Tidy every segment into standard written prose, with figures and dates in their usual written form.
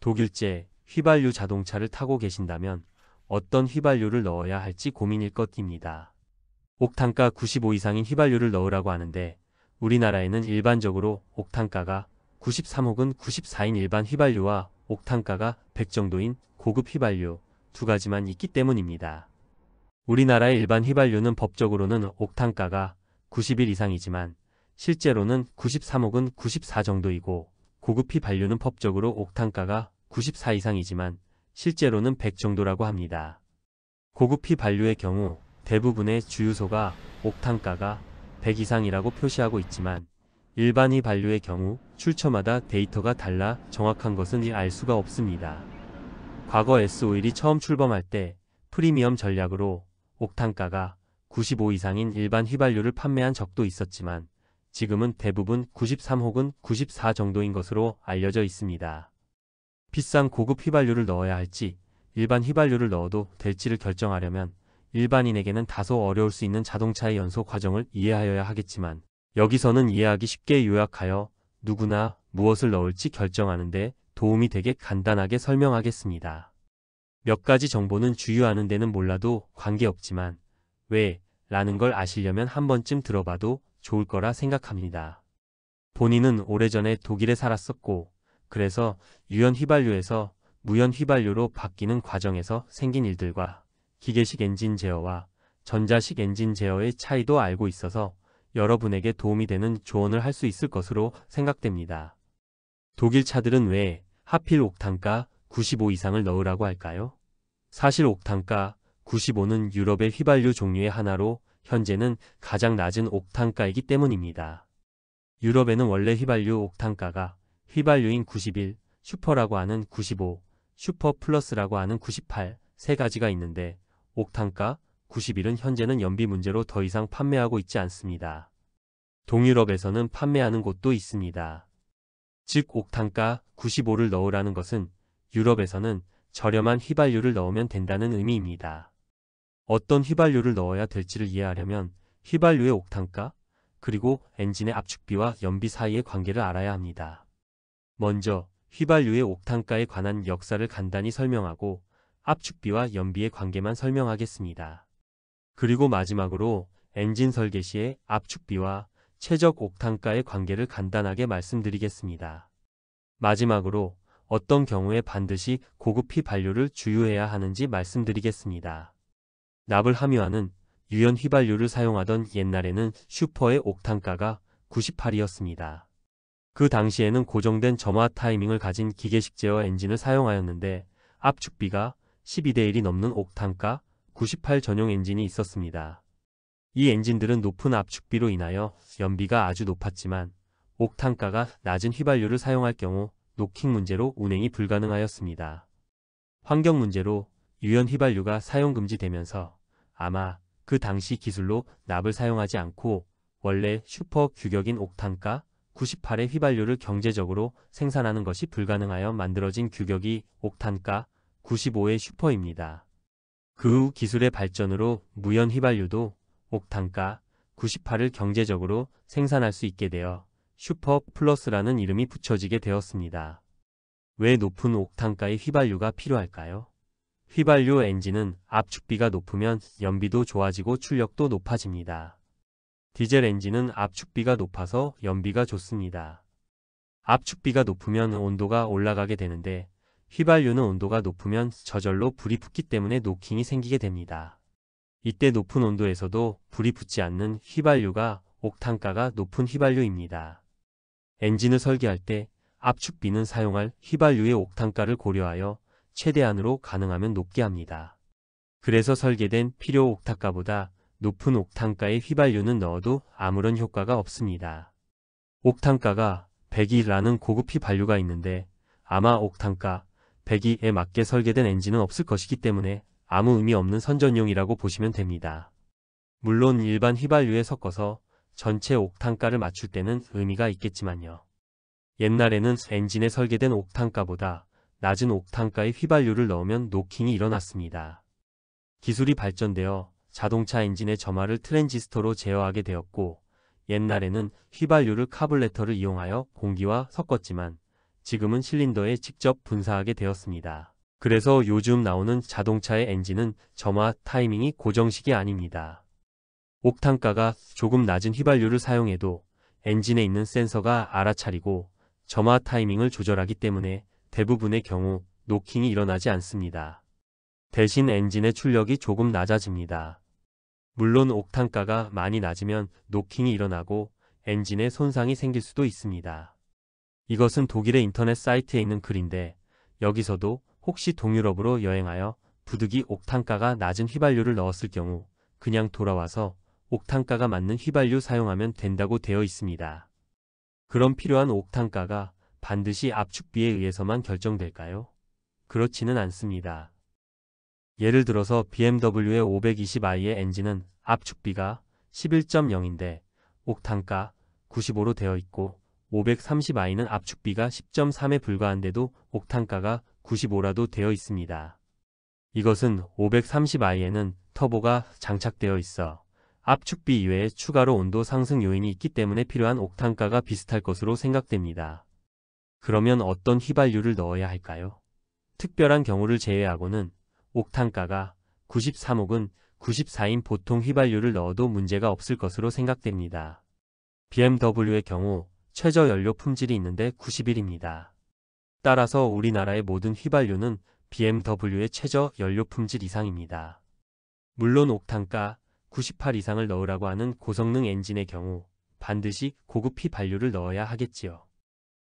독일제 휘발유 자동차를 타고 계신다면 어떤 휘발유를 넣어야 할지 고민일 것입니다. 옥탄가 95 이상인 휘발유를 넣으라고 하는데 우리나라에는 일반적으로 옥탄가가 93 혹은 94인 일반 휘발유와 옥탄가가 100 정도인 고급 휘발유 두 가지만 있기 때문입니다. 우리나라의 일반 휘발유는 법적으로는 옥탄가가 91 이상이지만 실제로는 93 혹은 94 정도이고 고급 휘발유는 법적으로 옥탄가가 94 이상이지만 실제로는 100 정도라고 합니다. 고급 휘발유의 경우 대부분의 주유소가 옥탄가가 100 이상이라고 표시하고 있지만 일반 휘발유의 경우 출처마다 데이터가 달라 정확한 것은 알 수가 없습니다. 과거 S-오일이 처음 출범할 때 프리미엄 전략으로 옥탄가가 95 이상인 일반 휘발유를 판매한 적도 있었지만 지금은 대부분 93 혹은 94 정도인 것으로 알려져 있습니다. 비싼 고급 휘발유를 넣어야 할지 일반 휘발유를 넣어도 될지를 결정하려면 일반인에게는 다소 어려울 수 있는 자동차의 연소 과정을 이해하여야 하겠지만 여기서는 이해하기 쉽게 요약하여 누구나 무엇을 넣을지 결정하는 데 도움이 되게 간단하게 설명하겠습니다. 몇 가지 정보는 주유하는 데는 몰라도 관계없지만 왜? 라는 걸 아시려면 한 번쯤 들어봐도 좋을 거라 생각합니다. 본인은 오래전에 독일에 살았었고 그래서 유연 휘발유에서 무연 휘발유로 바뀌는 과정에서 생긴 일들과 기계식 엔진 제어와 전자식 엔진 제어의 차이도 알고 있어서 여러분에게 도움이 되는 조언을 할 수 있을 것으로 생각됩니다. 독일 차들은 왜 하필 옥탄가 95 이상을 넣으라고 할까요? 사실 옥탄가 95는 유럽의 휘발유 종류의 하나로 현재는 가장 낮은 옥탄가이기 때문입니다. 유럽에는 원래 휘발유 옥탄가가 휘발유인 91, 슈퍼라고 하는 95, 슈퍼 플러스라고 하는 98 세 가지가 있는데 옥탄가 91은 현재는 연비 문제로 더 이상 판매하고 있지 않습니다. 동유럽에서는 판매하는 곳도 있습니다. 즉 옥탄가 95를 넣으라는 것은 유럽에서는 저렴한 휘발유를 넣으면 된다는 의미입니다. 어떤 휘발유를 넣어야 될지를 이해하려면 휘발유의 옥탄가 그리고 엔진의 압축비와 연비 사이의 관계를 알아야 합니다. 먼저 휘발유의 옥탄가에 관한 역사를 간단히 설명하고 압축비와 연비의 관계만 설명하겠습니다. 그리고 마지막으로 엔진 설계 시의 압축비와 최적 옥탄가의 관계를 간단하게 말씀드리겠습니다. 마지막으로 어떤 경우에 반드시 고급 휘발유를 주유해야 하는지 말씀드리겠습니다. 납을 함유하는 유연 휘발유를 사용하던 옛날에는 슈퍼의 옥탄가가 98이었습니다. 그 당시에는 고정된 점화 타이밍을 가진 기계식 제어 엔진을 사용하였는데 압축비가 12대 1이 넘는 옥탄가 98 전용 엔진이 있었습니다. 이 엔진들은 높은 압축비로 인하여 연비가 아주 높았지만 옥탄가가 낮은 휘발유를 사용할 경우 노킹 문제로 운행이 불가능하였습니다. 환경 문제로 유연 휘발유가 사용 금지되면서 아마 그 당시 기술로 납을 사용하지 않고 원래 슈퍼 규격인 옥탄가 98의 휘발유를 경제적으로 생산하는 것이 불가능하여 만들어진 규격이 옥탄가 95의 슈퍼입니다. 그 후 기술의 발전으로 무연 휘발유도 옥탄가 98을 경제적으로 생산할 수 있게 되어 슈퍼 플러스라는 이름이 붙여지게 되었습니다. 왜 높은 옥탄가의 휘발유가 필요할까요? 휘발유 엔진은 압축비가 높으면 연비도 좋아지고 출력도 높아집니다. 디젤 엔진은 압축비가 높아서 연비가 좋습니다. 압축비가 높으면 온도가 올라가게 되는데 휘발유는 온도가 높으면 저절로 불이 붙기 때문에 노킹이 생기게 됩니다. 이때 높은 온도에서도 불이 붙지 않는 휘발유가 옥탄가가 높은 휘발유입니다. 엔진을 설계할 때 압축비는 사용할 휘발유의 옥탄가를 고려하여 최대한으로 가능하면 높게 합니다. 그래서 설계된 필요 옥탄가보다 높은 옥탄가의 휘발유는 넣어도 아무런 효과가 없습니다. 옥탄가가 102라는 고급 휘발유가 있는데 아마 옥탄가 102에 맞게 설계된 엔진은 없을 것이기 때문에 아무 의미 없는 선전용이라고 보시면 됩니다. 물론 일반 휘발유에 섞어서 전체 옥탄가를 맞출 때는 의미가 있겠지만요. 옛날에는 엔진에 설계된 옥탄가보다 낮은 옥탄가의 휘발유를 넣으면 노킹이 일어났습니다. 기술이 발전되어 자동차 엔진의 점화를 트랜지스터로 제어하게 되었고 옛날에는 휘발유를 카뷸레터를 이용하여 공기와 섞었지만 지금은 실린더에 직접 분사하게 되었습니다. 그래서 요즘 나오는 자동차의 엔진은 점화 타이밍이 고정식이 아닙니다. 옥탄가가 조금 낮은 휘발유를 사용해도 엔진에 있는 센서가 알아차리고 점화 타이밍을 조절하기 때문에 대부분의 경우 노킹이 일어나지 않습니다. 대신 엔진의 출력이 조금 낮아집니다. 물론 옥탄가가 많이 낮으면 노킹이 일어나고 엔진에 손상이 생길 수도 있습니다. 이것은 독일의 인터넷 사이트에 있는 글인데 여기서도 혹시 동유럽으로 여행하여 부득이 옥탄가가 낮은 휘발유를 넣었을 경우 그냥 돌아와서 옥탄가가 맞는 휘발유 사용하면 된다고 되어 있습니다. 그럼 필요한 옥탄가가 반드시 압축비에 의해서만 결정될까요? 그렇지는 않습니다. 예를 들어서 BMW의 520i의 엔진은 압축비가 11.0인데 옥탄가 95로 되어 있고 530i는 압축비가 10.3에 불과한데도 옥탄가가 95라도 되어 있습니다. 이것은 530i에는 터보가 장착되어 있어 압축비 이외에 추가로 온도 상승 요인이 있기 때문에 필요한 옥탄가가 비슷할 것으로 생각됩니다. 그러면 어떤 휘발유를 넣어야 할까요? 특별한 경우를 제외하고는 옥탄가가 93 혹은 94인 보통 휘발유를 넣어도 문제가 없을 것으로 생각됩니다. BMW의 경우 최저 연료 품질이 있는데 91입니다. 따라서 우리나라의 모든 휘발유는 BMW의 최저 연료 품질 이상입니다. 물론 옥탄가 98 이상을 넣으라고 하는 고성능 엔진의 경우 반드시 고급 휘발유를 넣어야 하겠지요.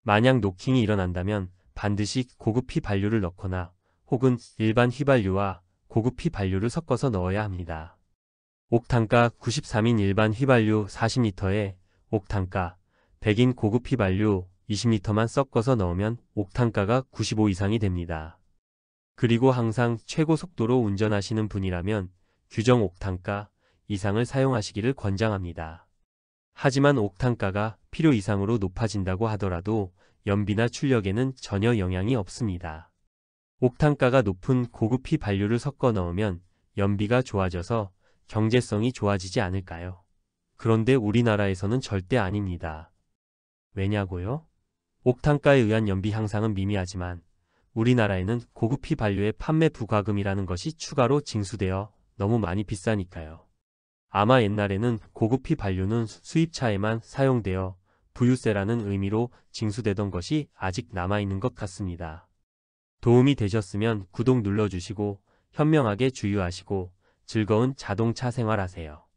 만약 노킹이 일어난다면 반드시 고급 휘발유를 넣거나 혹은 일반 휘발유와 고급 휘발유를 섞어서 넣어야 합니다. 옥탄가 93인 일반 휘발유 40리터에 옥탄가 100인 고급 휘발유 20리터만 섞어서 넣으면 옥탄가가 95 이상이 됩니다. 그리고 항상 최고 속도로 운전하시는 분이라면 규정 옥탄가 이상을 사용하시기를 권장합니다. 하지만 옥탄가가 필요 이상으로 높아진다고 하더라도 연비나 출력에는 전혀 영향이 없습니다. 옥탄가가 높은 고급 휘발유를 섞어 넣으면 연비가 좋아져서 경제성이 좋아지지 않을까요? 그런데 우리나라에서는 절대 아닙니다. 왜냐고요? 옥탄가에 의한 연비 향상은 미미하지만 우리나라에는 고급 휘발유의 판매 부과금이라는 것이 추가로 징수되어 너무 많이 비싸니까요. 아마 옛날에는 고급 휘발유는 수입차에만 사용되어 부유세라는 의미로 징수되던 것이 아직 남아있는 것 같습니다. 도움이 되셨으면 구독 눌러주시고 현명하게 주유하시고 즐거운 자동차 생활하세요.